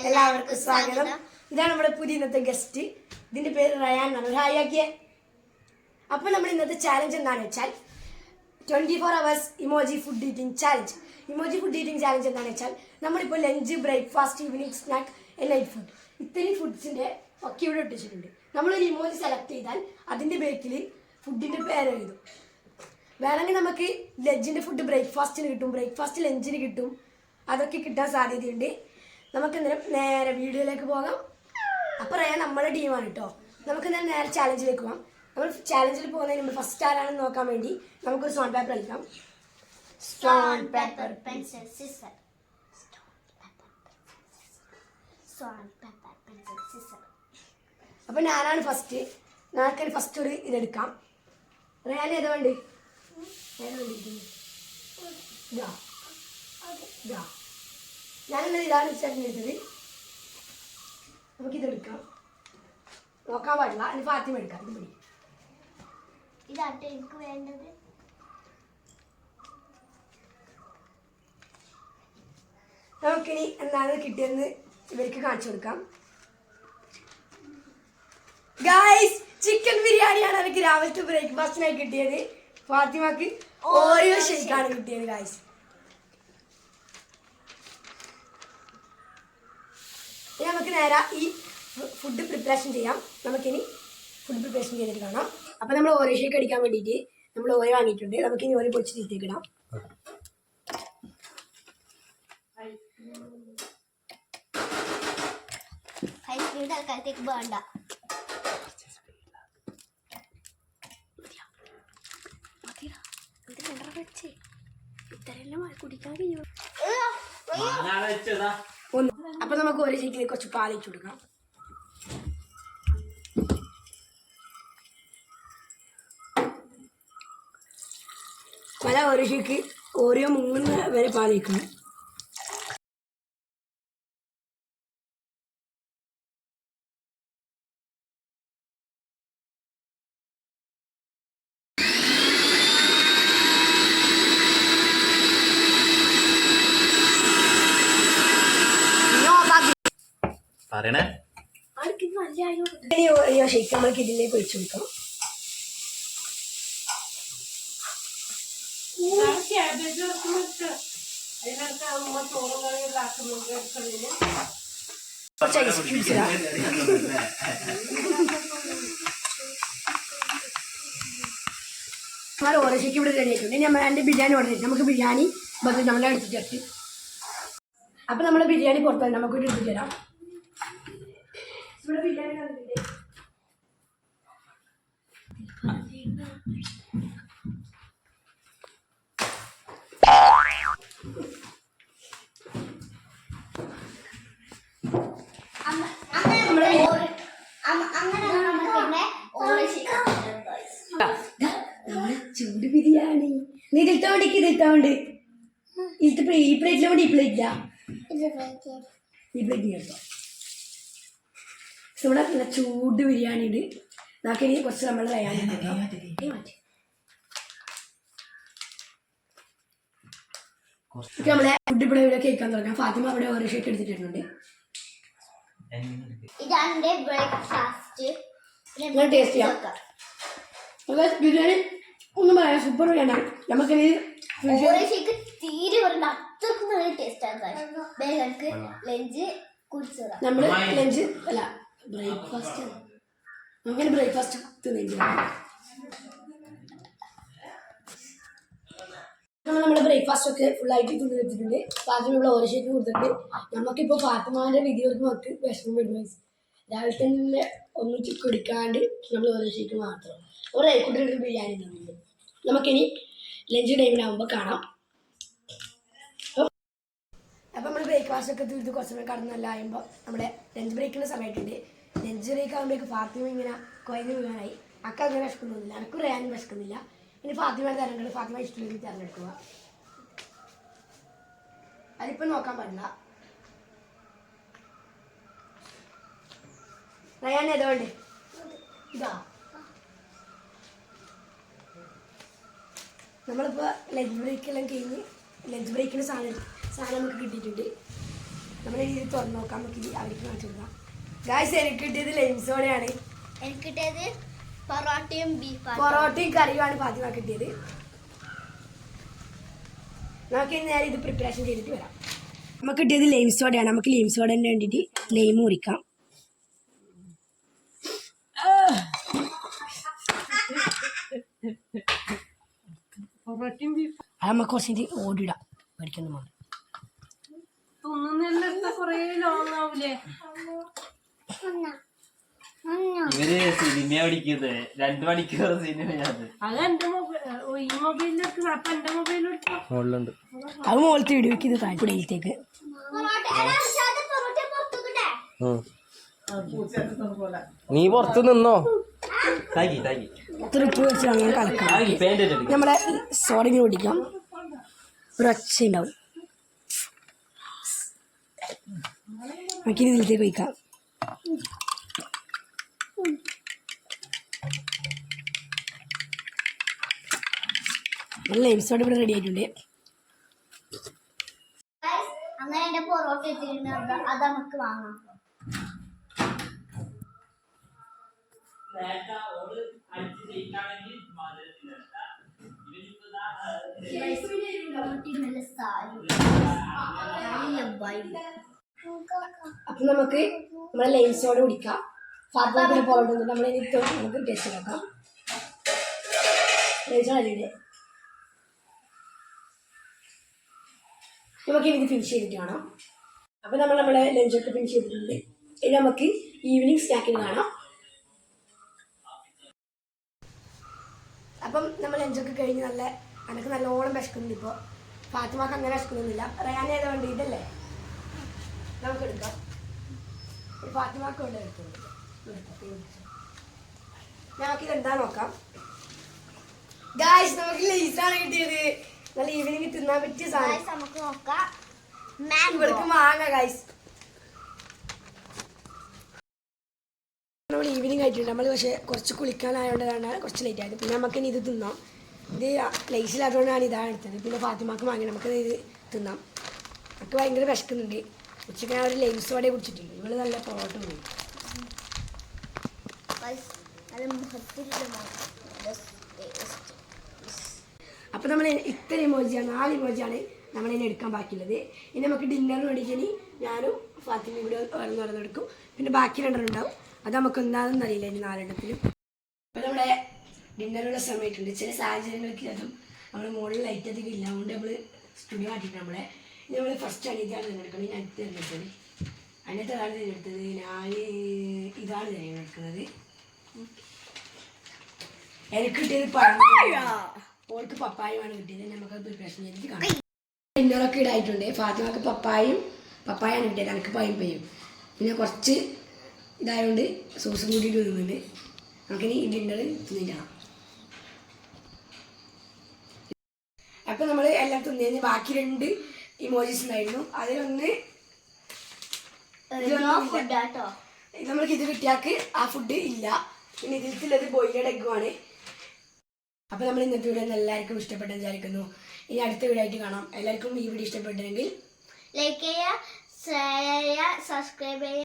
എല്ലാവർക്കും സ്വാഗതം. ഇതാണ് നമ്മുടെ പുതിയ ഇന്നത്തെ ഗസ്റ്റ്. ഇതിന്റെ പേര് റയാൻ എന്നാണ്. ഒരു ഹായ് ആക്കിയേ. അപ്പോൾ നമ്മൾ ഇന്നത്തെ ചാലഞ്ച് എന്താണെന്ന് വെച്ചാൽ 24 hours emoji food eating challenge. Emoji food eating challenge എന്താണെന്ന് വെച്ചാൽ നമ്മളിപ്പോൾ lunch, breakfast, evening snack, night food ഇത്രയും ഫുഡ്സിന്റെ ഒക്കെ ഇവിടെ ഇട്ടിട്ടുണ്ട്. നമ്മളൊരു ഇമോജി സെലക്ട് ചെയ്താൽ അതിന്റെ ബേക്കിൽ ഫുഡിന്റെ പേര് എഴുതും. വേണമെങ്കിൽ നമുക്ക് ലഞ്ചിന്റെ ഫുഡ് ബ്രേക്ക്ഫാസ്റ്റിന് കിട്ടും, ബ്രേക്ക്ഫാസ്റ്റ് ലഞ്ചിന് കിട്ടും. അതൊക്കെ കിട്ടാൻ സാധ്യതയുണ്ട്. നമുക്ക് നേരെ വീഡിയോയിലേക്ക് പോകാം. അപ്പോൾ റയാൻ നമ്മുടെ ടീമാണ് കേട്ടോ. നമുക്ക് നേരെ ചാലഞ്ചിലേക്ക് പോകാം. നമ്മൾ ചാലഞ്ചിൽ പോകുന്നതിന് മുമ്പ് ഫസ്റ്റ് ആരാണെന്ന് നോക്കാൻ വേണ്ടി നമുക്കൊരു സ്റ്റോൺ പേപ്പർ കളിക്കാം. Stone paper pencil scissor. Stone paper pencil scissor. അപ്പോൾ ഞാനാണ് ഫസ്റ്റ്. ഞങ്ങൾക്ക് ഫസ്റ്റ് ഒരു ഇതെടുക്കാം. റയാൻ ഏതാ വേണ്ടി? ഞാനെന്നാൽ ഇതാണ് ചേട്ടനെടുത്തത്. നമുക്കിതെടുക്കാം. നോക്കാൻ പാടില്ല. ഇനി ഫാത്തിമ എടുക്കാം. ഇത് മതി. ഇതാട്ടെ എനിക്ക് വേണ്ടത്. നമുക്കിനി എന്താണ് കിട്ടിയെന്ന് ഇവർക്ക് കാണിച്ചു കൊടുക്കാം. ഗായ്സ്, ചിക്കൻ ബിരിയാണിയാണ് എനിക്ക് രാവിലത്തെ ബ്രേക്ക്ഫാസ്റ്റിനായി കിട്ടിയത്. ഫാത്തിമക്ക് ഓറിയോ ഷേക്കാണ് കിട്ടിയത്. ഗായ്സ്, നമുക്ക് നേരെ ഈ ഫുഡ് പ്രിപ്പറേഷൻ ചെയ്യാം. നമുക്കിനി ഫുഡ് പ്രിപ്പറേഷൻ ചെയ്തിട്ട് കാണാം. അപ്പം നമ്മൾ ഓറിയോ ഷേക്ക് അടിക്കാൻ വേണ്ടിയിട്ട് നമ്മൾ ഓരോ വാങ്ങിയിട്ടുണ്ട്. നമുക്കിനി ഓരോ പൊടിച്ച് തീർത്തേക്ക് ഇടാം. ആൾക്കാരത്തേക്ക് വേണ്ട. അപ്പൊ നമുക്ക് ഓരോ ഷേക്കിലേക്ക് കുറച്ച് പാലിച്ചു കൊടുക്കാം. പല ഓരോ ഷേക്ക് ഓരോ 3 വരെ പാലിക്കണം. ഓരോ ഷേക്ക് നമ്മൾക്ക് ഇതിലേക്ക് ഒഴിച്ചു കൊടുക്കാം. ഓരോ ഷേക്ക് ഇവിടെ റെഡി ആയിട്ടുണ്ട്. ഇനി എൻ്റെ ബിരിയാണി ഓർഡർ ചെയ്തിട്ട് നമുക്ക് ബിരിയാണി ബദൽ നമ്മളെ എടുത്തിട്ട് അപ്പൊ നമ്മളെ ബിരിയാണി പുറത്താണ്. നമുക്ക് ഇവിടെ എടുത്തിട്ട് തരാം. ഇവിടെ ബിരിയാണി കണ്ടിട്ടുണ്ട്. ചൂട് ബിരിയാണി നീ ഇതിട്ടോണ്ടിക്ക് ഇതിട്ടോണ്ട് ഈ പ്ലേറ്റിലെ വേണ്ടി ഈ പ്ലേറ്റില്ല ഈ പ്ലേറ്റ് കേട്ടോ. ഇവിടെ നല്ല ചൂട് ബിരിയാണി ഉണ്ട്. നമുക്കിനി കുറച്ച് നമ്മൾ റയാൻ നമ്മളെ ഫുഡ് ഇവിടെ ഇവിടെ കേൾക്കാൻ തുടങ്ങാം. ഫാത്തിമ അവിടെ ഓരോ ഷേക്ക് എടുത്തിട്ടുണ്ട്. ടേസ്റ്റ് ചെയ്യാം. ബിരിയാണി ഒന്നും പറയാം, സൂപ്പർ ബിരിയാണി. നമുക്കിനി നമ്മള് ലഞ്ച് അല്ല ബ്രേക്ക്ഫാസ്റ്റ് നമുക്കിനി ബ്രേക്ക്ഫാസ്റ്റ് നമ്മുടെ ബ്രേക്ക്ഫാസ്റ്റ് ഒക്കെ ഫുള്ളായിട്ട് തിന്ന് വെച്ചിട്ടുണ്ട്. ഫാത്തിമ ഓരോ ഷേക്ക് കൊടുത്തിട്ടുണ്ട്. നമുക്കിപ്പോൾ ഫാത്തിമാൻ്റെ വീഡിയോക്ക് നമുക്ക് വിഷമം വരുന്നു. രാവിലെ തന്നെ ഒന്നും കുടിക്കാണ്ട് നമ്മൾ ഓരോ ഷേക്ക് മാത്രം ഒരു കുട്ടികൾക്ക് ബിരിയാണി തന്നിട്ടുണ്ട്. നമുക്കിനി ലഞ്ച് ടൈമിനാകുമ്പോൾ കാണാം. അപ്പം നമ്മൾ ബ്രേക്ക്ഫാസ്റ്റ് ഒക്കെ തീർത്ത് കുറച്ച് സമയം കടന്നെല്ലാം ആകുമ്പോൾ നമ്മുടെ ലഞ്ച് ബ്രേക്കിൻ്റെ സമയത്തുണ്ട്. ലഞ്ച് ബ്രേക്ക് ആകുമ്പോഴേക്ക് ഫാത്തിമ ഇങ്ങനെ കുഴഞ്ഞ് വീഴാനായി. അക്ക അങ്ങനെ വിശക്കൊന്നുമില്ല, എനിക്ക് റയാനും വിശക്കുന്നില്ല. ഇനി ഫാത്തിമയുടെ തിരഞ്ഞെടുക്കുക. ഫാത്തിമ ഇഷ്ടമുള്ള തിരഞ്ഞെടുക്കുക. അതിപ്പോൾ നോക്കാൻ പാടില്ല. റയാൻ ഏതുകൊണ്ട് ഇതാ നമ്മളിപ്പോൾ ലഞ്ച് ബ്രേക്കെല്ലാം കഴിഞ്ഞ് ലഞ്ച് ബ്രേക്കിന് സാധനം നമുക്ക് കിട്ടിയിട്ടുണ്ട്. നമ്മൾ ഇത് തുറന്നു നോക്കാം, നമുക്ക് ഇത് അവർക്ക് കാണിച്ചു കൊടുക്കാം. ഗായ്സ് എനിക്ക് കിട്ടിയത് ലൈംസോടെയാണ്. എനിക്ക് കിട്ടിയത് പൊറോട്ടയും ബീഫ് പൊറോട്ടയും കറിയുമാണ് ഫാത്തിമ കിട്ടിയത്. നമുക്ക് ഇനി നേരെ ഇത് പ്രിപ്പറേഷൻ ചെയ്തിട്ട് വരാം. നമുക്ക് കിട്ടിയത് ലൈം സോഡയാണ്. നമുക്ക് ലൈം സോഡന് വേണ്ടിയിട്ട് ലൈം മുറിക്കാം. അത് നമുക്ക് കുറച്ചിട്ട് ഓടിടാം, മേടിക്കുന്ന പോലെ. ഇവര് സിനിമ പഠിക്കുന്നത് 2 മണിക്കൂർ സിനിമയാണ്. അത് മുകളിലത്തെ വീഡിയോ വെക്കുന്നത് താല്പര്യത്തേക്ക്. നീ പുറത്ത് നിന്നോ? ഇത്ര ഉപ്പ് വെച്ച് അങ്ങനെ കളക്കാം. നമ്മുടെ സോഡയ്ക്ക് കുടിക്കാം, ഒരു ഒച്ച ഉണ്ടാവും. നമുക്കിനി ഇതിലേക്ക് വയ്ക്കാം. നല്ല എപ്പിസോഡ് ഇവിടെ റെഡി ആയിട്ടുണ്ട്. അങ്ങനെ എന്റെ പൊറോട്ട എത്തിയിട്ടുണ്ട്, അത് നമുക്ക് വാങ്ങാം. അപ്പൊ നമുക്ക് നമ്മളെ ലൈംസോടെ കുടിക്കാം. ഫാത്തിമ പൊറോട്ട നമ്മളെ നമുക്ക് ടേസ്റ്റ് നോക്കാം. ലൈംസോടെ നമുക്ക് ഇത് ഫിനിഷ് ചെയ്തിട്ട് കാണാം. അപ്പം നമ്മളെ ലഞ്ചൊക്കെ ഫിനിഷ് ചെയ്തിട്ടുണ്ട്. ഇനി നമുക്ക് ഈവനിങ് സ്നാക്കിന് കാണാം. അപ്പം നമ്മൾ ലഞ്ചൊക്കെ കഴിഞ്ഞ് എനിക്ക് നല്ലോണം വിശക്കുന്നുണ്ട്. ഇപ്പോൾ ഫാത്തിമാക്ക് അങ്ങനെ വിശക്കുന്നൊന്നുമില്ല. റയാനേത് വേണ്ടി ഇതല്ലേ നമുക്ക് എടുക്കാം. ഫാത്തിമാക്ക് വേണ്ടി എടുക്കുന്നുണ്ട്. ഞങ്ങൾക്കിത് എന്താ നോക്കാം. ഗായ്സ് നമുക്ക് ലൈസാണ് കിട്ടിയത്. നല്ല ഈവനിങ് തിന്നാൻ പറ്റിയ സാധനം നമുക്ക് നോക്കാം. ഇവർക്ക് മാങ്ങ ഗായ്സ്. നമ്മൾ ഈവനിങ് ആയിട്ടുണ്ട്. നമ്മൾ പക്ഷേ കുറച്ച് കുളിക്കാനായതുകൊണ്ടാണ് കുറച്ച് ലേറ്റ് ആയത്. പിന്നെ നമുക്ക് ഇനി ഇത് തിന്നാം. ഇത് ലൈസിലായതുകൊണ്ടാണ് ഇതാണ് എടുത്തത്. പിന്നെ ഫാത്തിമാക്ക് വാങ്ങി നമുക്ക് ഇത് തിന്നാം. നമുക്ക് ഭയങ്കര വിശക്കുന്നുണ്ട്. ഉച്ചയ്ക്ക് ഞാൻ ഒരു ലൈം സോഡയെ കുടിച്ചിട്ടുണ്ട്. ഇവള് നല്ല പൊറോട്ട പോയി. അപ്പോൾ നമ്മൾ ഇത്ര ഇമോജിയാണ്, 4 ഇമോജിയാണ് നമ്മളിനി എടുക്കാൻ ബാക്കിയുള്ളത്. ഇനി നമുക്ക് ഡിന്നറിന് വേണ്ടിയിട്ട് ഞാനും ഫാത്തിമയും കൂടി നടന്നെടുക്കും. പിന്നെ ബാക്കി 2 ഉണ്ടാവും. അത് നമുക്ക് എന്താണെന്ന് അറിയില്ല ഇനി 4 എണ്ണത്തിലും. അപ്പോൾ നമ്മുടെ ഡിന്നറുള്ള സമയത്തുണ്ട്. ചില സാഹചര്യങ്ങൾക്ക് അതും നമ്മൾ മുകളിൽ ലൈറ്റ് അധികം ഇല്ല, അതുകൊണ്ട് നമ്മൾ സ്റ്റുഡിയോ ആക്കിയിട്ട് നമ്മൾ ഫസ്റ്റ് അനിയത്തിയാണ് തിരഞ്ഞെടുക്കുന്നത്. ഞാൻ തിരഞ്ഞെടുത്തത് അനിയത്താണ് തിരഞ്ഞെടുത്തത്. ഞാൻ ഇതാണ് തിരഞ്ഞെടുക്കുന്നത്. എനിക്ക് കിട്ടിയത് ഓൾക്ക് പപ്പായുമാണ് കിട്ടിയത്. നമുക്ക് പ്രിപ്പറേഷൻ ചെയ്തിട്ട് കാണാം. ഡിന്നറൊക്കെ ഇടായിട്ടുണ്ട്. ഫാത്തിമക്ക് പപ്പായാണ് കിട്ടിയത്. എനിക്ക് പയ്യും. പിന്നെ കുറച്ച് ഇതായതുകൊണ്ട് സോസും കൂട്ടിയിട്ട് വരുന്നുണ്ട്. നമുക്കിനി ഈ ഡിന്നർ തിന്നിട്ടാണ്. അപ്പം നമ്മൾ എല്ലാം തിന്നു. ബാക്കി 2 ഇമോജീസ് ഉണ്ടായിരുന്നു. അതിലൊന്ന് നമ്മൾക്ക് ഇത് കിട്ടിയാക്ക് ആ ഫുഡ് ഇല്ല. പിന്നെ ഇതിലത്തുള്ളത് ബോയിലഡ് എഗ്ഗുമാണ്. അപ്പോൾ നമ്മൾ ഇന്നത്തെ വീഡിയോ എല്ലാവർക്കും ഇഷ്ടപ്പെട്ടെന്ന് വിചാരിക്കുന്നു. ഇനി അടുത്ത വീഡിയോ ആയിട്ട് കാണാം. എല്ലാവർക്കും ഈ വീഡിയോ ഇഷ്ടപ്പെട്ടെങ്കിൽ ലൈക്ക് ചെയ്യുക, ഷെയർ ചെയ്യുക, സബ്സ്ക്രൈബ് ചെയ്യുക.